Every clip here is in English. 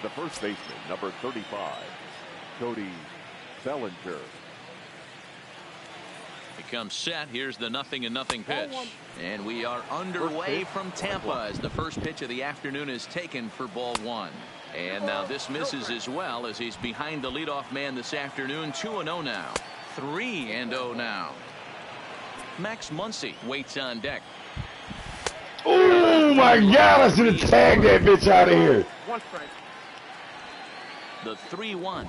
The first baseman, number 35, Cody Bellinger. He comes set. Here's the 0-0 pitch. And we are underway from Tampa as the first pitch of the afternoon is taken for ball one. And now this misses as well as he's behind the leadoff man this afternoon. 2-0 now. 3-0 now. Max Muncy waits on deck. Oh my God, I should have tagged that bitch out of here. The 3-1.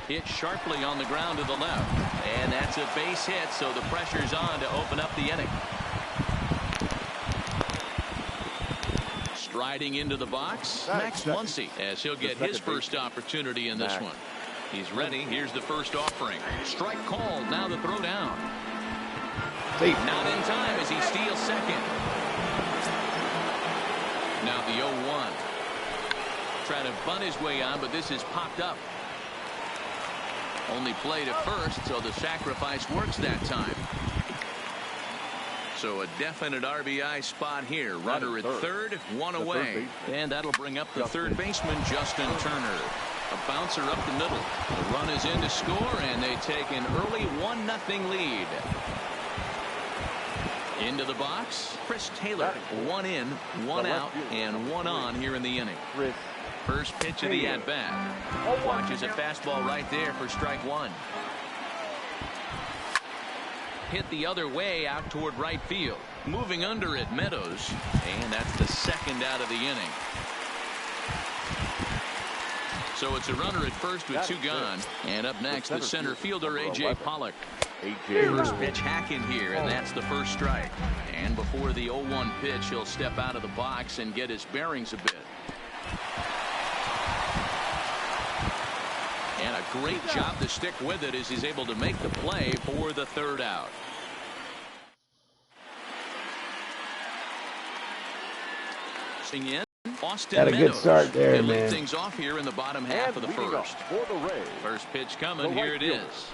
Hit sharply on the ground to the left. And that's a base hit, so the pressure's on to open up the inning. Striding into the box, Max Muncy, as he'll get his first opportunity in this one. He's ready. Here's the first offering. Strike called. Now the throw down. Not in time as he steals second. Now the 0-1. Trying to bunt his way on, but this is popped up. Only play to first, so the sacrifice works that time. So a definite RBI spot here. Runner at third, one away. And that'll bring up the third baseman, Justin Turner. A bouncer up the middle. The run is in to score, and they take an early 1-0 lead. Into the box, Chris Taylor. One in, one out, and one on here in the inning. First pitch of the at-bat. Watches a fastball right there for strike one. Hit the other way out toward right field. Moving under it, Meadows. And that's the second out of the inning. So it's a runner at first with two gone. And up next, the center fielder, A.J. Pollock. First pitch hack in here, and that's the first strike. And before the 0-1 pitch, he'll step out of the box and get his bearings a bit. And a great job to stick with it as he's able to make the play for the third out. Sing in, Austin Had a Meadows. good start there, They lead man. things off here in the bottom half of the first. First pitch coming, here it is.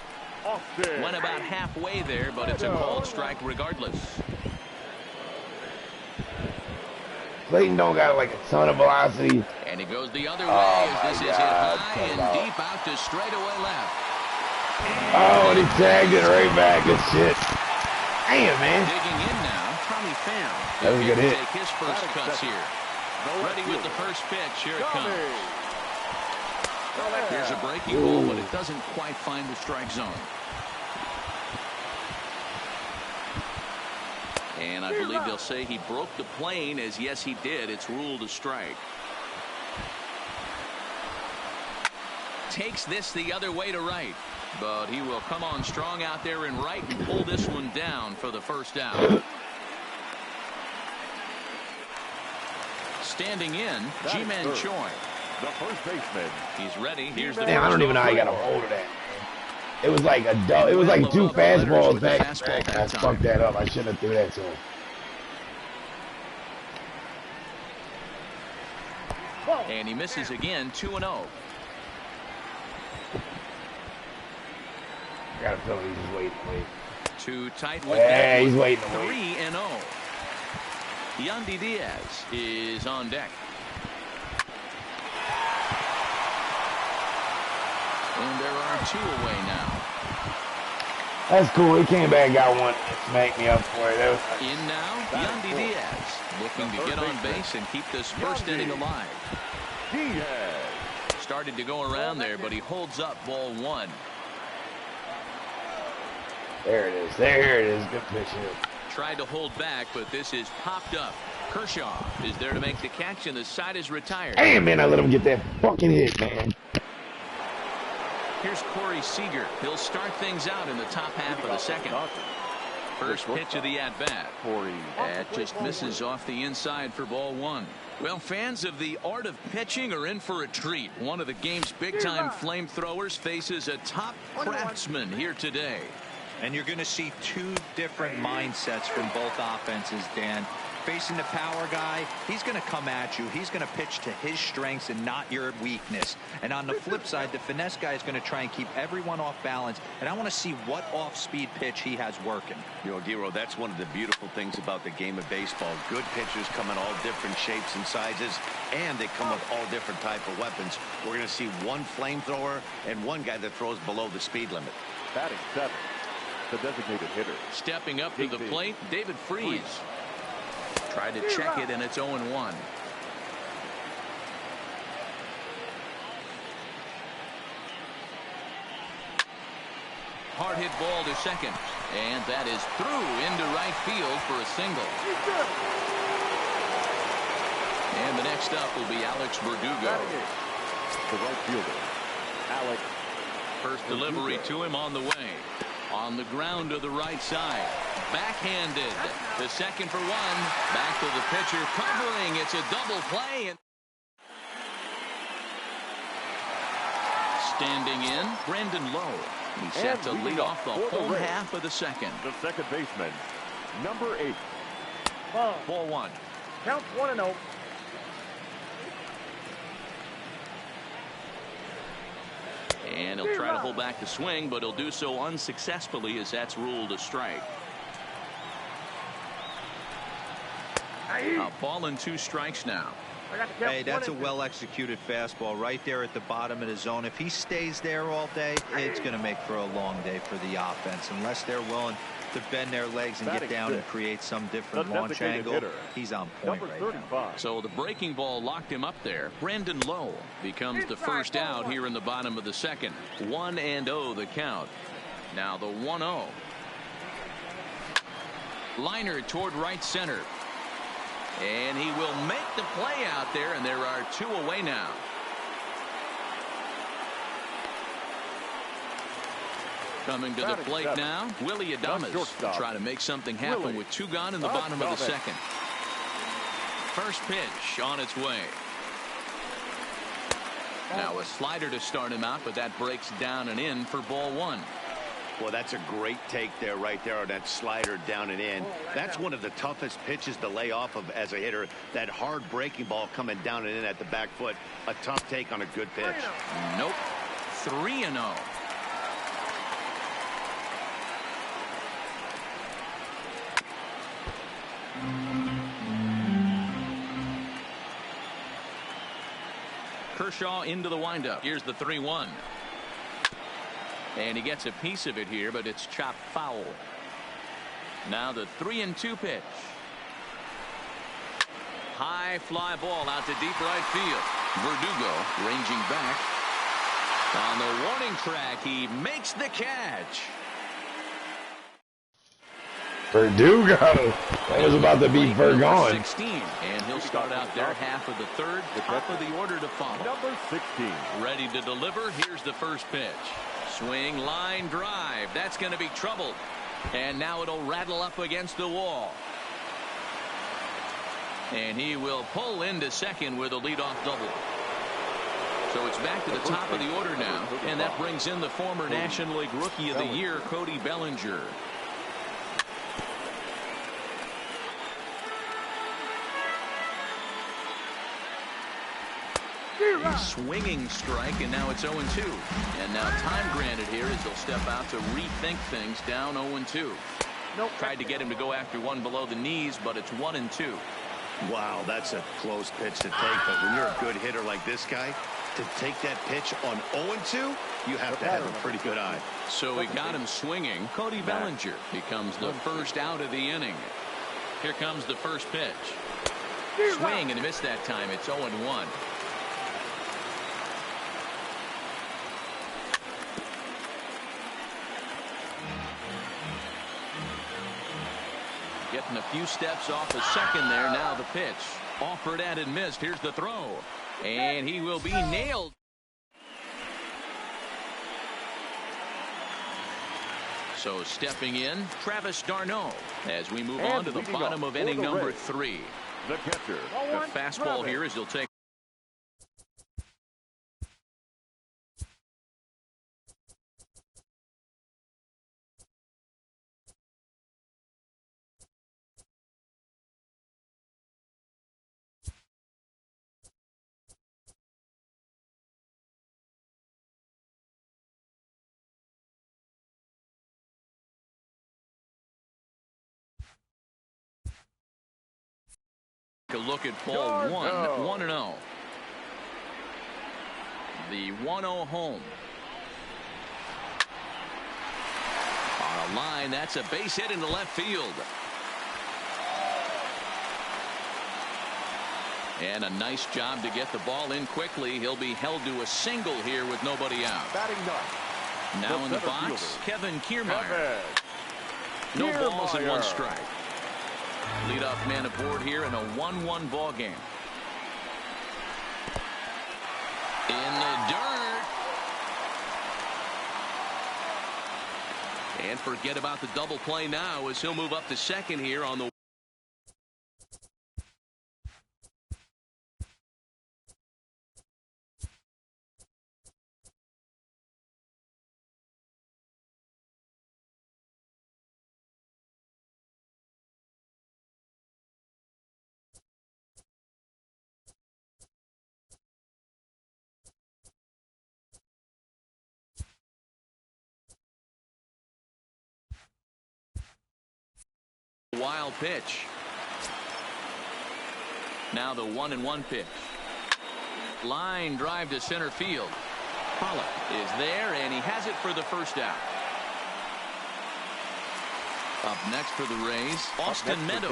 Went about halfway there, but it's a called strike regardless. Clayton don't got like a ton of velocity. And he goes the other way as this is hit high and deep out to straightaway left. Oh, and he tagged it right back. Good shit. Damn, man. Digging in now, Tommy Pham. That was a good hit. Take his first cuts here. Ready with the first pitch. Here it comes. Here's a breaking ball, but it doesn't quite find the strike zone. And I believe they'll say he broke the plane, as yes he did. It's ruled a strike. Takes this the other way to right, but he will come on strong out there in right and pull this one down for the first out. Standing in, Ji-Man Choi. The first baseman. He's ready. Here's the Man, I don't even know how you got a hold of that. It was like it was like two fastballs back. I fucked that up. I shouldn't have threw that to him. And he misses again, 2-0. I got a feeling he's just waiting. Too tight with Yeah, that. he's waiting. 3-0. Yandy Diaz is on deck. And there are two away now. That's cool. He came back, got one, smacked me up for it. In now, Yandy Diaz looking to get on base and keep this first inning alive. Started to go around there, but he holds up ball one. There it is. There it is. Good pitch here. Tried to hold back, but this is popped up. Kershaw is there to make the catch, and the side is retired. Damn, man, I let him get that fucking hit, man. Here's Corey Seager. He'll start things out in the top half of the second. First pitch of the at-bat. That just misses off the inside for ball one. Well, fans of the art of pitching are in for a treat. One of the game's big-time flamethrowers faces a top craftsman here today. And you're going to see two different mindsets from both offenses, Dan. facing the power guy, he's going to come at you. He's going to pitch to his strengths and not your weakness. And on the flip side, the finesse guy is going to try and keep everyone off balance. And I want to see what off-speed pitch he has working. You know, Giro, that's one of the beautiful things about the game of baseball. Good pitchers come in all different shapes and sizes, and they come with all different type of weapons. We're going to see one flamethrower and one guy that throws below the speed limit. Batting 7, the designated hitter. Stepping up to the plate, David Freese. Tried to check it, and it's 0-1. Hard hit ball to second, and that is through into right field for a single. And the next up will be Alex Verdugo. The right fielder, Alex. First delivery to him on the way. On the ground to the right side. Backhanded. The second for one. Back to the pitcher covering. It's a double play. Standing in, Brandon Lowe. He's set to lead off the home half of the second. The second baseman, number 8. Ball 1. Count 1-0. And he'll try to hold back the swing, but he'll do so unsuccessfully as that's ruled a strike. A ball and 2 strikes now. Hey, that's a well-executed fastball right there at the bottom of the zone. If he stays there all day, it's going to make for a long day for the offense. Unless they're willing to bend their legs and get down and create some different launch angle, he's on point right now. So the breaking ball locked him up there. Brandon Lowe becomes the first out here in the bottom of the second. 1-0 the count. Now the 1-0. Liner toward right center. And he will make the play out there, and there are 2 away now. Coming to the plate now, Willie Adames will try to make something happen with 2 gone in the bottom of the second. First pitch on its way. Now a slider to start him out, but that breaks down and in for ball 1. Well, that's a great take there, right there on that slider down and in. That's one of the toughest pitches to lay off of as a hitter. That hard breaking ball coming down and in at the back foot. A tough take on a good pitch. Nope. 3-0. Kershaw into the windup. Here's the 3-1. And he gets a piece of it here, but it's chopped foul. Now the 3-2 pitch. High fly ball out to deep right field. Verdugo ranging back. On the warning track, he makes the catch. Verdugo. That was about to be Vergon. 16, and he'll start out there half of the third, top of the order to follow. Number 16. Ready to deliver. Here's the first pitch. Swing, line, drive. That's going to be trouble. And now it'll rattle up against the wall. And he will pull into second with a leadoff double. So it's back to the top of the order now. And that brings in the former National League Rookie of the Year, Cody Bellinger. A swinging strike, and now it's 0-2. And now time granted here as they'll step out to rethink things down 0-2. Tried to get him to go after one below the knees, but it's 1-2. Wow, that's a close pitch to take. But when you're a good hitter like this guy, to take that pitch on 0-2, you have to have a pretty good eye. So he got him swinging. Cody Bellinger becomes the first out of the inning. Here comes the first pitch. Swing, and he missed that time. It's 0-1. Getting a few steps off the second there. Now the pitch. Offered and missed. Here's the throw. And he will be nailed. So stepping in, Travis d'Arnaud as we move on to the bottom of inning number 3. The catcher. The fastball here as he'll take A look at ball one. 1-0. The 1-0 home. On a line, that's a base hit into left field. And a nice job to get the ball in quickly. He'll be held to a single here with nobody out. Batting ninth. Now in the box, Kevin Kiermaier. No balls and 1 strike. Leadoff man aboard here in a 1-1 ball game. In the dirt. And forget about the double play now as he'll move up to second here on the wild pitch. Now the 1-1 pitch. Line drive to center field. Pollock is there, and he has it for the first out. Up next for the Rays, Austin Meadows.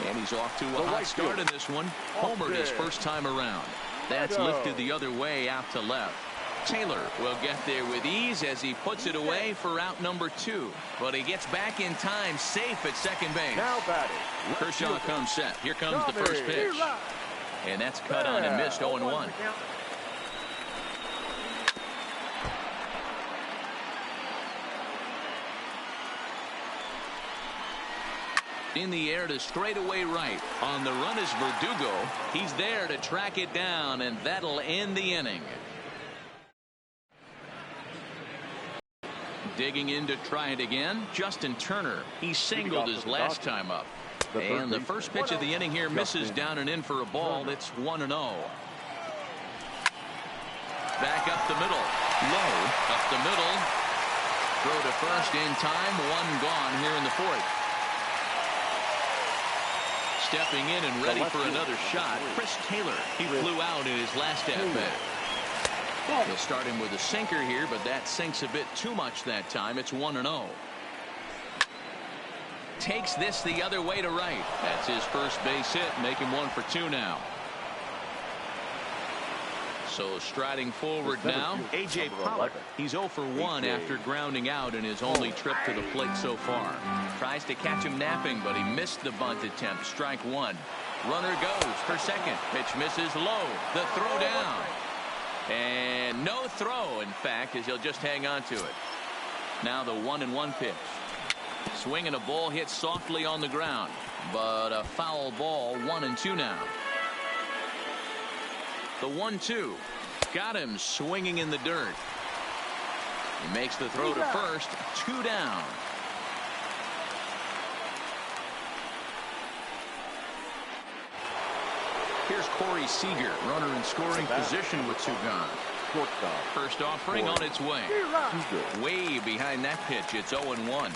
And he's off to a hot start in this one. Homered his first time around. That's lifted the other way out to left. Taylor will get there with ease as he puts it away for out number 2. But he gets back in time, safe at second base. Now batting. Kershaw comes set. Here comes the first pitch. And that's cut on and missed 0-1. In the air to straightaway right. On the run is Verdugo. He's there to track it down, and that'll end the inning. Digging in to try it again, Justin Turner. He singled his last time up. And the first pitch of the inning here misses down and in for a ball. It's 1-0. Back up the middle. Low. Up the middle. Throw to first in time. 1 gone here in the 4th. Stepping in and ready for another shot, Chris Taylor. He flew out in his last at-bat. He'll start him with a sinker here, but that sinks a bit too much that time. It's 1-0. Takes this the other way to right. That's his first base hit, making 1 for 2 now. So striding forward now, A.J. Pollock. He's 0 for 1 after grounding out in his only trip to the plate so far. Tries to catch him napping, but he missed the bunt attempt. Strike 1. Runner goes for second. Pitch misses low. The throw down. And no throw, in fact, as he'll just hang on to it. Now the 1-1 pitch. Swing and a ball hit softly on the ground, but a foul ball. 1-2 now. The 1-2. Got him swinging in the dirt. He makes the throw to first. 2 down. Here's Corey Seager, runner in scoring position with 2 gone. First offering on its way. Way behind that pitch. It's 0-1.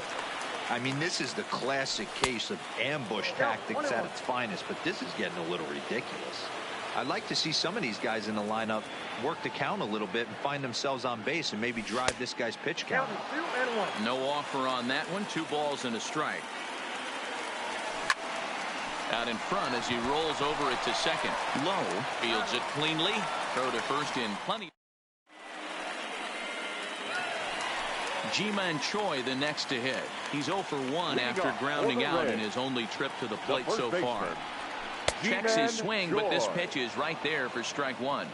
I mean, this is the classic case of ambush tactics at its finest, but this is getting a little ridiculous. I'd like to see some of these guys in the lineup work the count a little bit and find themselves on base and maybe drive this guy's pitch count. No offer on that one. 2 balls and a strike. Out in front as he rolls over it to second. Low. Fields it cleanly. Throw to first in plenty. Ji-Man Choi the next to hit. He's 0 for 1 after grounding out in his only trip to the plate so far. Checks his swing, but this pitch is right there for strike 1.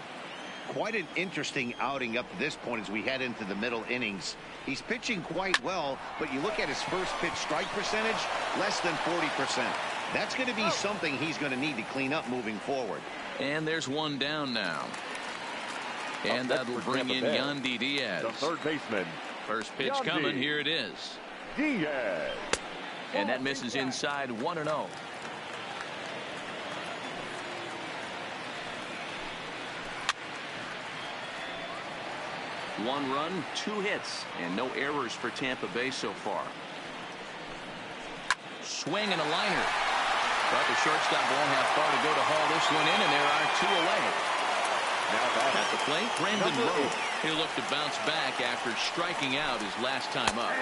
Quite an interesting outing up to this point as we head into the middle innings. He's pitching quite well, but you look at his first pitch strike percentage, less than 40%. That's going to be something he's going to need to clean up moving forward. And there's 1 down now. And that'll bring in Yandy Diaz. The third baseman. First pitch coming. Here it is. Diaz. And that misses inside. 1-0. One run, 2 hits, and no errors for Tampa Bay so far. Swing and a liner. But the shortstop won't have far to go to haul this one in, and there are 2 away. At the plate, Brandon Rowe. He'll look to bounce back after striking out his last time up.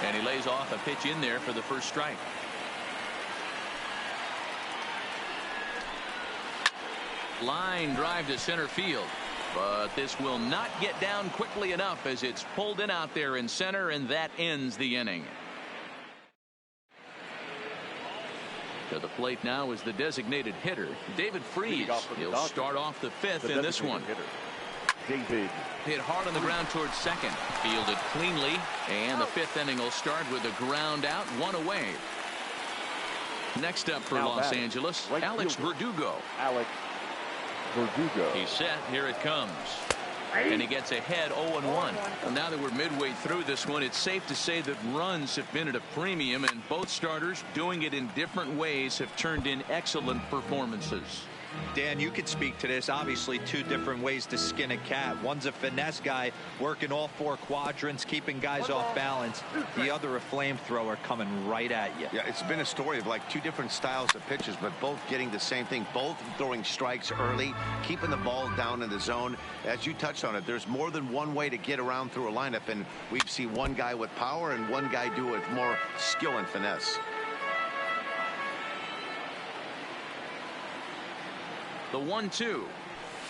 And he lays off a pitch in there for the first strike. Line drive to center field. But this will not get down quickly enough as it's pulled in out there in center, and that ends the inning. To the plate now is the designated hitter, David Freese. He'll start off the 5th in this one. David hit hard on the ground towards second. Fielded cleanly, and the 5th inning will start with a ground out, 1 away. Next up for Los Angeles, Alex Verdugo. He's set. Here it comes. And he gets ahead 0-1. Now that we're midway through this one, it's safe to say that runs have been at a premium, and both starters, doing it in different ways, have turned in excellent performances. Dan, you could speak to this. Obviously, 2 different ways to skin a cat. One's a finesse guy working all 4 quadrants, keeping guys off balance. The other a flamethrower coming right at you. Yeah, it's been a story of like 2 different styles of pitches, but both getting the same thing, both throwing strikes early, keeping the ball down in the zone. As you touched on it, there's more than one way to get around through a lineup, and we've seen one guy with power and one guy do it with more skill and finesse. The 1-2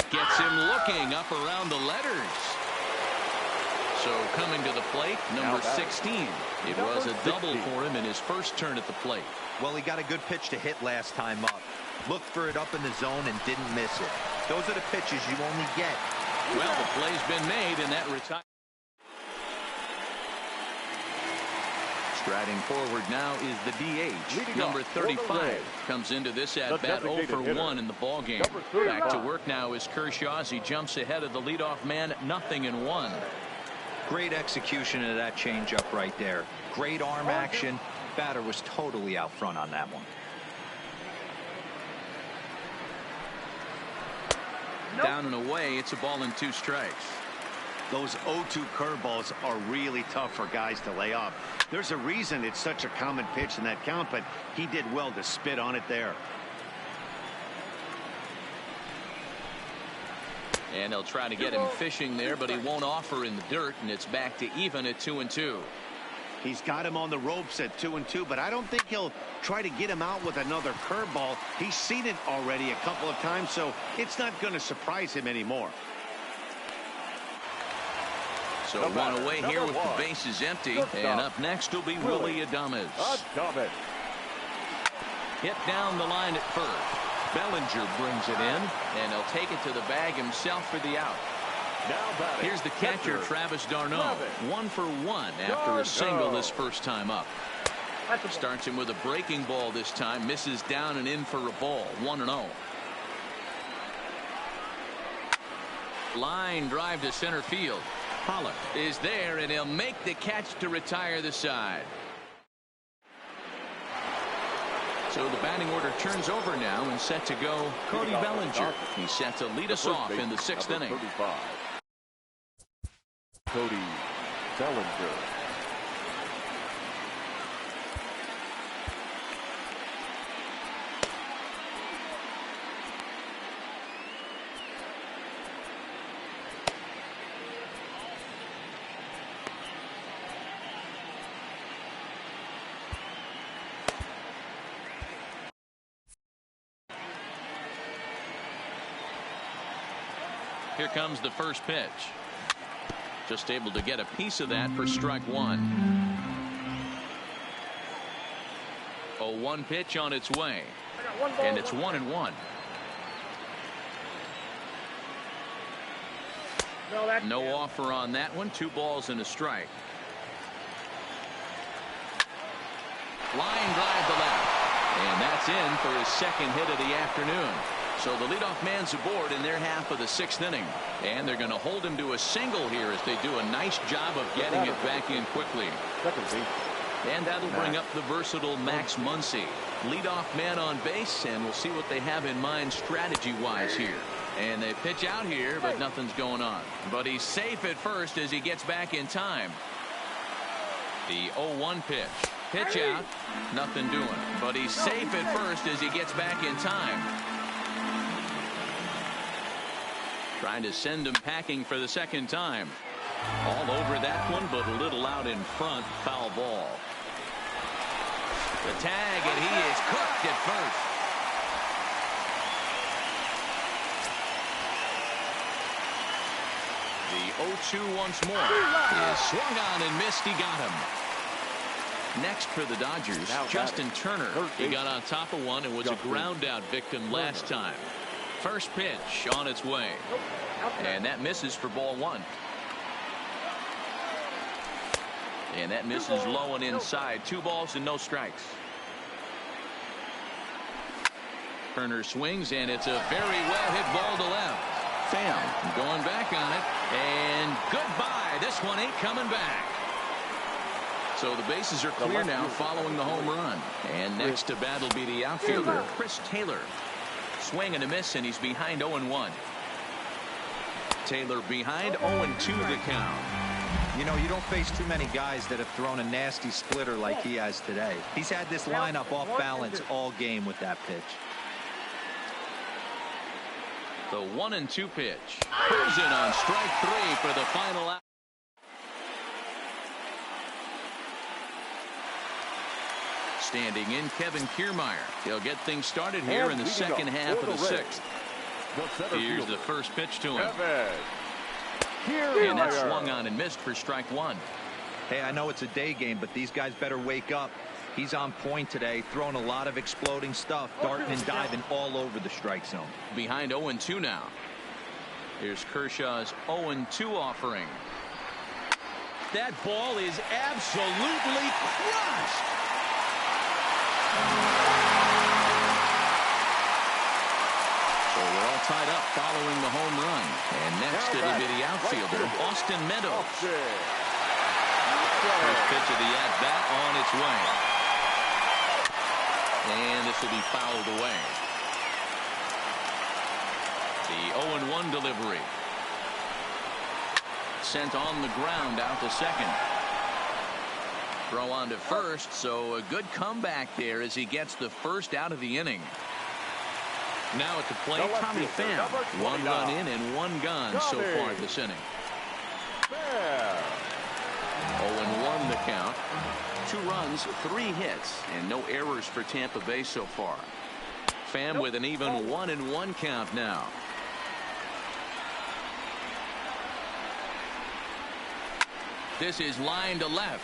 gets him looking up around the letters. So coming to the plate, number 16. It was a double for him in his first turn at the plate. Well, he got a good pitch to hit last time up. Looked for it up in the zone and didn't miss it. Those are the pitches you only get. Well, the play's been made, and that retires. Striding forward now is the DH. Number 35 comes into this at-bat 0 for 1 in the ballgame. Back to work now is Kershaw as he jumps ahead of the leadoff man, 0-1. Great execution of that changeup right there. Great arm action. Batter was totally out front on that one. Down and away, it's a ball and 2 strikes. Those 0-2 curveballs are really tough for guys to lay off. There's a reason it's such a common pitch in that count, but he did well to spit on it there. And they'll try to get him fishing there, but he won't offer in the dirt, and it's back to even at 2-2. He's got him on the ropes at 2-2, but I don't think he'll try to get him out with another curveball. He's seen it already a couple of times, so it's not going to surprise him anymore. So 1 away here with the bases empty, and up next will be Willie Adames. Hit down the line at first. Bellinger brings it in, and he'll take it to the bag himself for the out. Here's the catcher, Travis d'Arnaud. 1 for 1 after a single this first time up. Starts him with a breaking ball this time, misses down and in for a ball. 1-0. Line drive to center field. Pollock is there, and he'll make the catch to retire the side. So the batting order turns over now, and set to go Cody Bellinger. He's set to lead us off in the 6th inning. Cody Bellinger. Here comes the first pitch. Just able to get a piece of that for strike 1. 0-1 pitch on its way. And it's 1-1. No offer on that one. 2 balls and a strike. Line drive to left. And that's in for his second hit of the afternoon. So the leadoff man's aboard in their half of the 6th inning. And they're going to hold him to a single here as they do a nice job of getting it back in quickly. And that'll bring up the versatile Max Muncy. Leadoff man on base, and we'll see what they have in mind strategy-wise here. And they pitch out here, but nothing's going on. But he's safe at first as he gets back in time. The 0-1 pitch. Pitch out. Nothing doing. But he's safe at first as he gets back in time. Trying to send him packing for the second time. All over that one, but a little out in front. Foul ball. The tag, and he is cooked at first. The 0-2 once more. Is swung on and missed. He got him. Next for the Dodgers, Justin Turner. He got on top of one and was a ground out victim last time. First pitch on its way. And that misses for ball one. And that misses low and inside. 2 balls and no strikes. Turner swings, and it's a very well hit ball to left. Pham going back on it, and goodbye. This one ain't coming back. So the bases are clear now following the home run. And next to bat will be the outfielder, Chris Taylor. Swing and a miss, and he's behind 0-1. Taylor behind 0-2 the count. You know, you don't face too many guys that have thrown a nasty splitter like he has today. He's had this lineup off balance all game with that pitch. The 1-2 pitch. Cruising on strike 3 for the final out. Standing in, Kevin Kiermaier. He'll get things started here in the second half of the 6th. Here's the first pitch to him. And that swung on and missed for strike 1. Hey, I know it's a day game, but these guys better wake up. He's on point today, throwing a lot of exploding stuff, darting and diving all over the strike zone. Behind 0-2 now. Here's Kershaw's 0-2 offering. That ball is absolutely crushed. So we're all tied up following the home run. And next it'll be the outfielder, Austin Meadows. First pitch of the at-bat on its way. And this will be fouled away. The 0-1 delivery. Sent on the ground out to second. Throw on to first, so a good comeback there as he gets the first out of the inning. Now at the plate, Tommy Pham. 1 run in and 1 gone so far this inning. 0-1 the count. 2 runs, 3 hits, and no errors for Tampa Bay so far. Pham with an even 1-1 count now. This is line to left.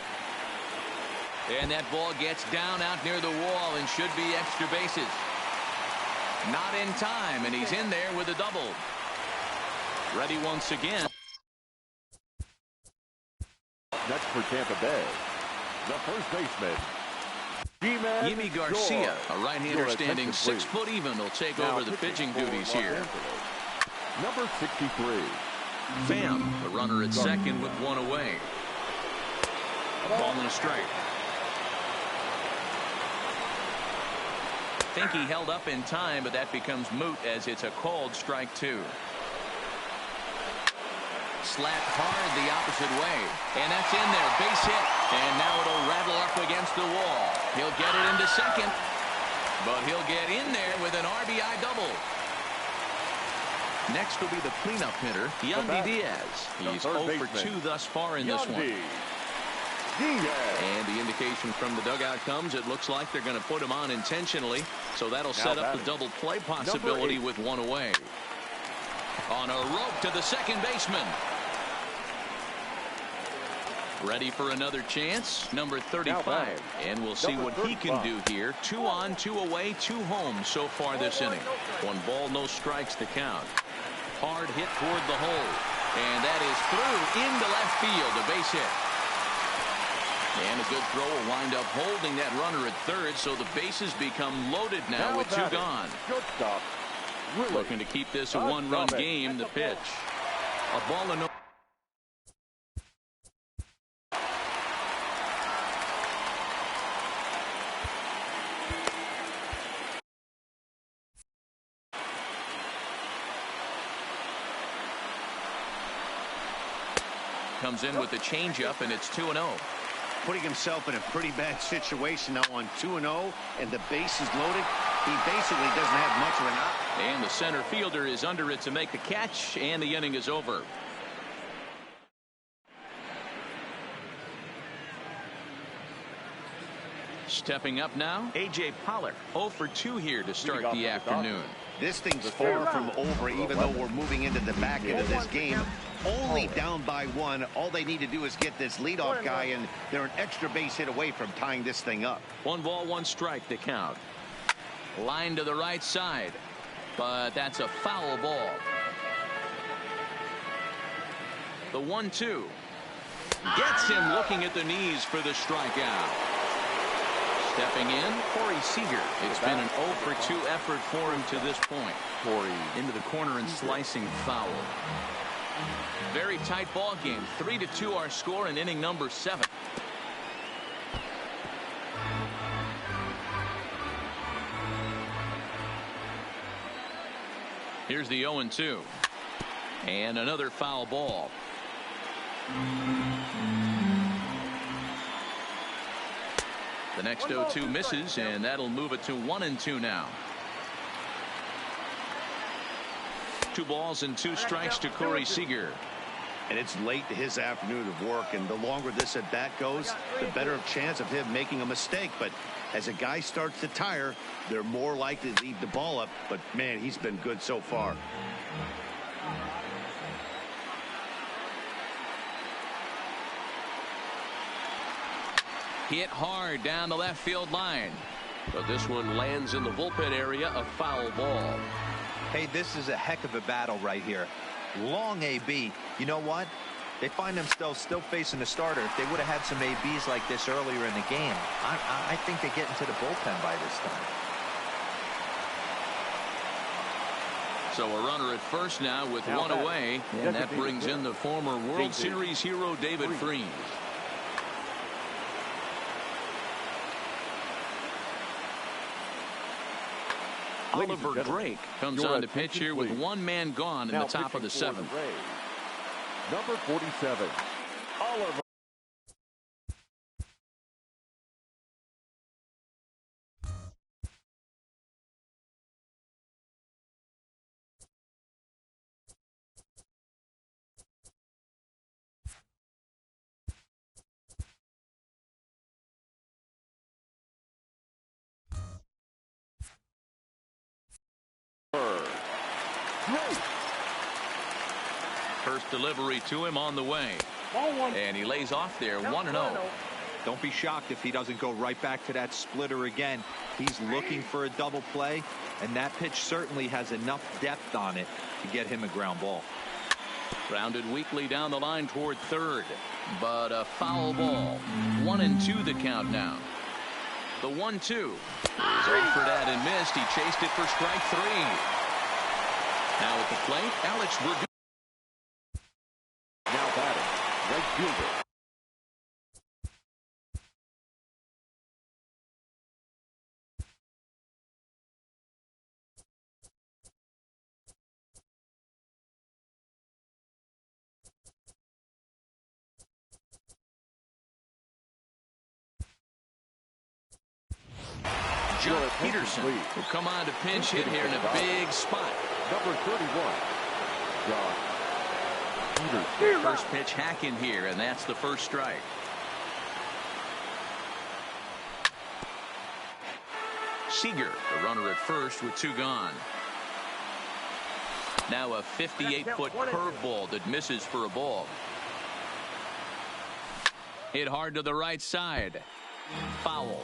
And that ball gets down out near the wall and should be extra bases. Not in time, and he's in there with a double. Ready once again. Next for Tampa Bay, the first baseman, Yimi Garcia, a right-hander standing 6 foot even, will take over the pitching duties here. Number 63. Pham, the runner at second with 1 away. A ball and a strike. I think he held up in time, but that becomes moot as it's a called strike 2. Slapped hard the opposite way, and that's in there, base hit, and now it'll rattle up against the wall. He'll get it into second, but he'll get in there with an RBI double. Next will be the cleanup hitter, Yandy Diaz. He's 0 for 2 thus far in this one. And the indication from the dugout comes, it looks like they're going to put him on intentionally, so that'll set up the double play possibility with 1 away. On a rope to the second baseman. Ready for another chance, number 35. And we'll see what he can do here. 2 on, 2 away, 2 home so far this inning. 1 ball, no strikes to count. Hard hit toward the hole. And that is through into left field, a base hit. And a good throw will wind up holding that runner at third, so the bases become loaded now with 2 gone. Looking to keep this a 1-run game, the pitch. A ball and no. Comes in with the changeup, and it's 2-0. putting himself in a pretty bad situation now on 2-0, and the base is loaded. He basically doesn't have much of an out. And the center fielder is under it to make the catch, and the inning is over. Stepping up now, A.J. Pollock, 0 for 2 here to start the afternoon. This thing's far from over, even though we're moving into the back end of this game. Only down by 1. All they need to do is get this leadoff guy, and they're an extra base hit away from tying this thing up. 1 ball, 1 strike to count. Line to the right side, but that's a foul ball. The 1-2 gets him looking at the knees for the strikeout. Stepping in, Corey Seager. It's been an 0 for 2 effort for him to this point. Corey into the corner and slicing foul. Very tight ball game. 3-2 our score in inning number 7. Here's the 0-2. And another foul ball. The next 0-2 misses, and that'll move it to 1-2 now. 2 balls and 2 strikes to Corey Seager. And it's late to his afternoon of work, and the longer this at bat goes, the better of chance of him making a mistake. But as a guy starts to tire, they're more likely to leave the ball up. But man, he's been good so far. Hit hard down the left field line, but this one lands in the bullpen area, a foul ball. Hey, this is a heck of a battle right here. Long AB. You know what? They find themselves still facing the starter. If they would have had some ABs like this earlier in the game, I think they get into the bullpen by this time. So a runner at first now with 1 away, and that brings in the former World Series hero David Freese. Oliver Drake comes on to pitch here with 1 man gone in the top of the 7th. Number 47, Oliver. First delivery to him on the way. And he lays off there 1-0. Don't be shocked if he doesn't go right back to that splitter again. He's looking for a double play, and that pitch certainly has enough depth on it to get him a ground ball. Grounded weakly down the line toward third, but a foul ball. 1-2 the count now. The 1-2 is offered at and missed. He chased it for strike 3. Now at the plate, Alex Verdugo. Now batting, right fielder. Jock Peterson will come on to pinch hit here in a big spot. Number 31, Jock Peterson. First pitch hacking here, and that's the first strike. Seager, the runner at first with 2 gone. Now a 58-foot curveball that misses for a ball. Hit hard to the right side. Foul.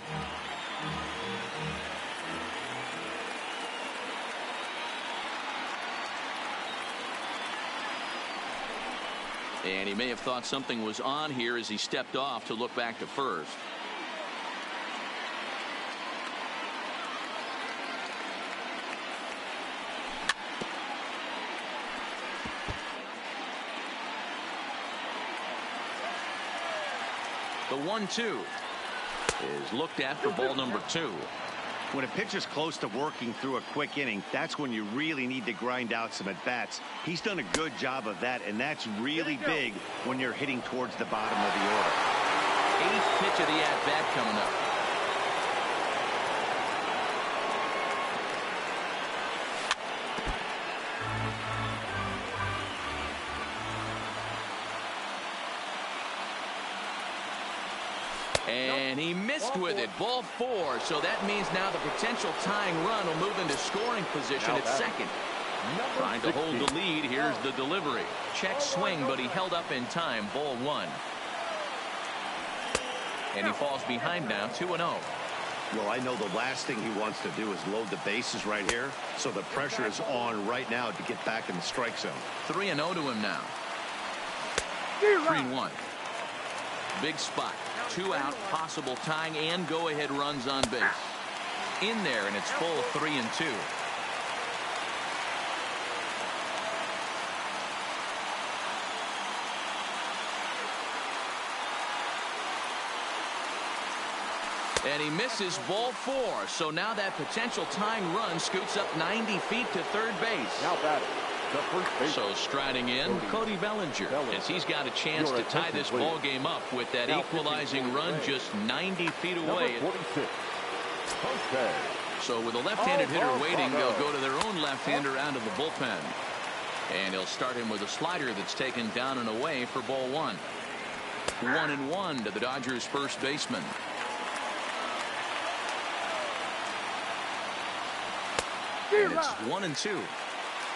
And he may have thought something was on here as he stepped off to look back to first. The 1-2 is looked at for ball number 2. When a pitcher's close to working through a quick inning, that's when you really need to grind out some at-bats. He's done a good job of that, and that's really big when you're hitting towards the bottom of the order. 8th pitch of the at-bat coming up. And he missed with it. Ball 4. So that means now the potential tying run will move into scoring position at second. Trying to hold the lead. Here's the delivery. Check swing, but he held up in time. Ball 1. And he falls behind now, 2-0. Well, I know the last thing he wants to do is load the bases right here. So the pressure is on right now to get back in the strike zone. 3-0 to him now. 3-1. Big spot. 2 out, possible tying and go-ahead runs on base. In there, and it's full 3-2. And he misses ball 4. So now that potential tying run scoots up 90 feet to third base. Now batting, the first base. So striding in, Cody Bellinger, as he's got a chance to tie this ball game up with that equalizing run just 90 feet away. So with a left-handed hitter waiting, they'll go to their own left-hander out of the bullpen. And he'll start him with a slider that's taken down and away for ball 1. 1-1 to the Dodgers' first baseman. And it's 1-2.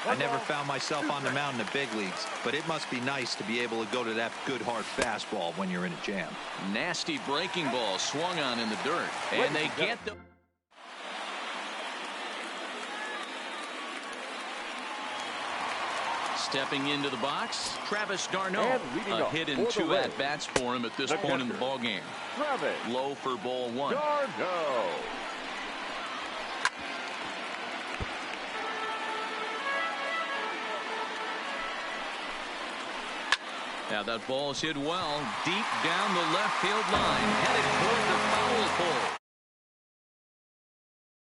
I never found myself on the mound in the big leagues, but it must be nice to be able to go to that good hard fastball when you're in a jam. Nasty breaking ball swung on in the dirt, and they get the. Stepping into the box, Travis d'Arnaud. A hit and 2 at-bats for him at this point in the ballgame. Low for ball 1. d'Arnaud. Now that ball's hit well, deep down the left field line, headed toward the foul pole.